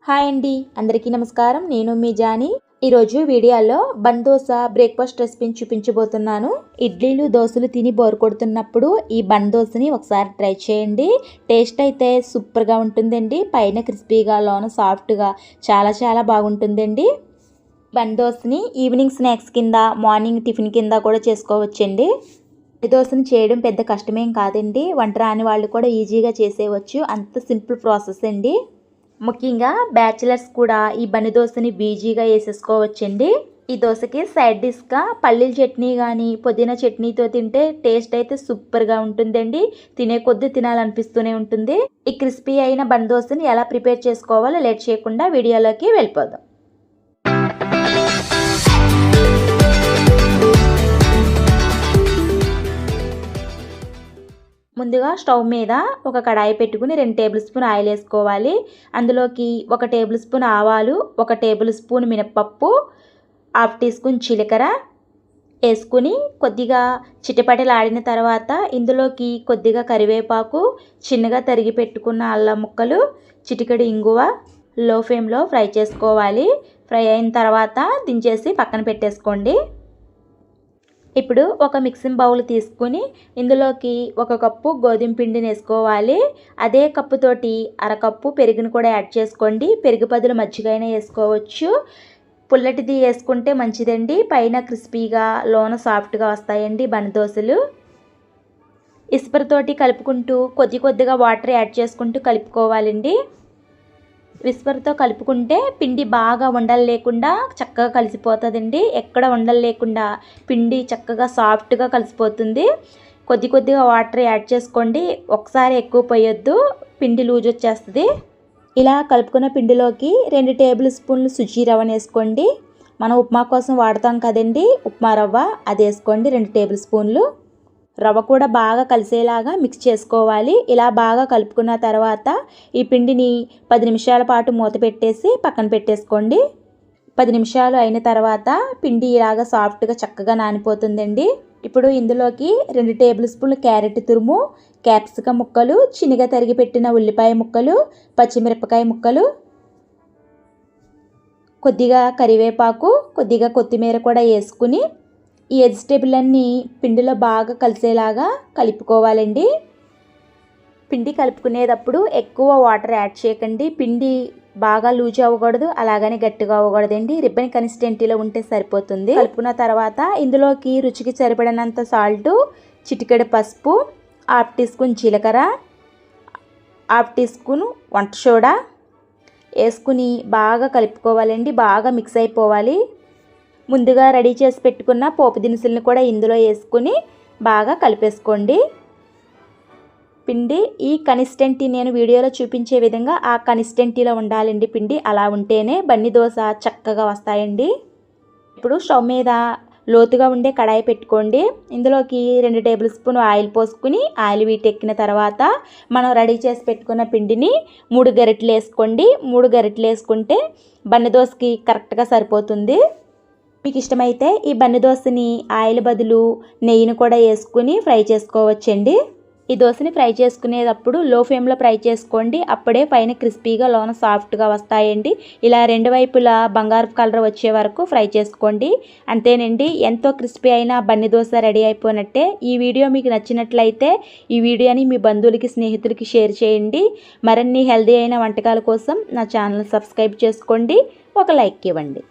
Hi అండి, అందరికీ నమస్కారం. నేను మీ జానీ. ఈరోజు వీడియోలో బన్ దోశ బ్రేక్ఫాస్ట్ రెసిపీని చూపించబోతున్నాను. ఇడ్లీలు దోశలు తిని బోర్ కొడుతున్నప్పుడు ఈ బన్ దోశని ఒకసారి ట్రై చేయండి. టేస్ట్ అయితే సూపర్గా ఉంటుందండి. పైన క్రిస్పీగా, లోన సాఫ్ట్గా చాలా బాగుంటుందండి. బన్ దోశని ఈవినింగ్ స్నాక్స్ కింద, మార్నింగ్ టిఫిన్ కింద కూడా చేసుకోవచ్చండి. ఈ దోశని చేయడం పెద్ద కష్టమేం కాదండి. వంట రాని వాళ్ళు కూడా ఈజీగా చేసేయవచ్చు. అంత సింపుల్ ప్రాసెస్ అండి. ముఖ్యంగా బ్యాచిలర్స్ కూడా ఈ బని దోశని ఈజీగా వేసేసుకోవచ్చండి. ఈ దోశకి సైడ్ డిష్గా పల్లీల చట్నీ కానీ పుదీనా చట్నీతో తింటే టేస్ట్ అయితే సూపర్గా ఉంటుందండి. తినే కొద్దీ తినాలనిపిస్తూనే ఉంటుంది. ఈ క్రిస్పీ అయిన బన్ దోశని ఎలా ప్రిపేర్ చేసుకోవాలో లేట్ చేయకుండా వీడియోలోకి వెళ్ళిపోదాం. ముందుగా స్టవ్ మీద ఒక కడాయి పెట్టుకుని 2 టేబుల్ స్పూన్ ఆయిల్ వేసుకోవాలి. అందులోకి 1 టేబుల్ స్పూన్ ఆవాలు, 1 టేబుల్ స్పూన్ మినపప్పు, 1/2 టీ స్పూన్ జీలకర్ర వేసుకుని కొద్దిగా చిటపటలాడిన తర్వాత ఇందులోకి కొద్దిగా కరివేపాకు, చిన్నగా తరిగి పెట్టుకున్న అల్లం ముక్కలు, చిటికెడు ఇంగువ లో ఫ్లేమ్లో ఫ్రై చేసుకోవాలి. ఫ్రై అయిన తర్వాత దించేసి పక్కన పెట్టేసుకోండి. ఇప్పుడు ఒక మిక్సింగ్ బౌల్ తీసుకుని ఇందులోకి 1 కప్పు గోధుమ పిండిని వేసుకోవాలి. అదే కప్పుతోటి 1/2 కప్పు పెరుగును కూడా యాడ్ చేసుకోండి. పెరుగు బదులు మజ్జిగ అయినా వేసుకోవచ్చు. పుల్లటిది వేసుకుంటే మంచిదండి. పైన క్రిస్పీగా, లోన సాఫ్ట్గా వస్తాయండి బన్ దోశలు. ఇస్పర్తోటి కలుపుకుంటూ కొద్దిగా వాటర్ యాడ్ చేసుకుంటూ కలుపుకోవాలండి. విస్పర్తో కలుపుకుంటే పిండి బాగా ఉండలు లేకుండా చక్కగా కలిసిపోతుందండి. ఎక్కడ ఉండలు లేకుండా పిండి చక్కగా సాఫ్ట్గా కలిసిపోతుంది. కొద్దిగా వాటర్ యాడ్ చేసుకోండి. ఒకసారి ఎక్కువ పోయొద్దు, పిండి లూజ్ వచ్చేస్తుంది. ఇలా కలుపుకున్న పిండిలోకి 2 టేబుల్ స్పూన్లు సుజీ రవ్వను వేసుకోండి. మనం ఉప్మా కోసం వాడతాం కదండి, ఉప్మా రవ్వ అది వేసుకోండి. 2 టేబుల్ స్పూన్లు రవ్వ కూడా బాగా కలిసేలాగా మిక్స్ చేసుకోవాలి. ఇలా బాగా కలుపుకున్న తర్వాత ఈ పిండిని 10 నిమిషాల పాటు మూత పెట్టేసి పక్కన పెట్టేసుకోండి. 10 నిమిషాలు అయిన తర్వాత పిండి ఇలాగా సాఫ్ట్గా చక్కగా నానిపోతుందండి. ఇప్పుడు ఇందులోకి 2 టేబుల్ స్పూన్లు క్యారెట్ తురుము, క్యాప్సికమ్ ముక్కలు, చిన్నగా తరిగి పెట్టిన ఉల్లిపాయ ముక్కలు, పచ్చిమిరపకాయ ముక్కలు, కొద్దిగా కరివేపాకు, కొద్దిగా కొత్తిమీర కూడా వేసుకుని ఈ వెజిటేబుల్ అన్నీ పిండిలో బాగా కలిసేలాగా కలుపుకోవాలండి. పిండి కలుపుకునేటప్పుడు ఎక్కువ వాటర్ యాడ్ చేయకండి. పిండి బాగా లూజ్ అవ్వకూడదు, అలాగని గట్టిగా అవ్వకూడదండి. రిబ్బన్ కన్సిస్టెన్సీలో ఉంటే సరిపోతుంది. కలుపుకున్న తర్వాత ఇందులోకి రుచికి సరిపడినంత సాల్టు, చిటికెడు పసుపు, 1/2 టీ స్పూన్ జీలకర్ర, 1/2 టీ స్పూన్ వంట సోడా వేసుకుని బాగా కలుపుకోవాలండి. బాగా మిక్స్ అయిపోవాలి. ముందుగా రెడీ చేసి పెట్టుకున్న పోపు దినుసులను కూడా ఇందులో వేసుకుని బాగా కలిపేసుకోండి. పిండి ఈ కన్సిస్టెన్సీ నేను వీడియోలో చూపించే విధంగా ఆ కన్సిస్టెన్సీలో ఉండాలండి పిండి. అలా ఉంటేనే బన్ని దోశ చక్కగా వస్తాయండి. ఇప్పుడు స్టవ్ మీద లోతుగా ఉండే కడాయి పెట్టుకోండి. ఇందులోకి 2 టేబుల్ స్పూన్ ఆయిల్ పోసుకుని ఆయిల్ వీటెక్కిన తర్వాత మనం రెడీ చేసి పెట్టుకున్న పిండిని 3 గరిటెలు వేసుకోండి. 3 గరిటెలు వేసుకుంటే బన్ని దోశకి కరెక్ట్గా సరిపోతుంది. మీకు ఇష్టమైతే ఈ బన్ని దోశని ఆయిల్ బదులు నెయ్యిని కూడా వేసుకుని ఫ్రై చేసుకోవచ్చండి. ఈ దోశని ఫ్రై చేసుకునేటప్పుడు లో ఫ్లేమ్లో ఫ్రై చేసుకోండి. అప్పుడే పైన క్రిస్పీగా, లోన సాఫ్ట్గా వస్తాయండి. ఇలా 2 వైపులా బంగారు కలర్ వచ్చే వరకు ఫ్రై చేసుకోండి. అంతేనండి, ఎంతో క్రిస్పీ అయిన బన్ని దోశ రెడీ అయిపోయినట్టే. ఈ వీడియో మీకు నచ్చినట్లయితే ఈ వీడియోని మీ బంధువులకి, స్నేహితులకి షేర్ చేయండి. మరిన్ని హెల్దీ అయిన వంటకాల కోసం నా ఛానల్ సబ్స్క్రైబ్ చేసుకోండి. ఒక లైక్ ఇవ్వండి.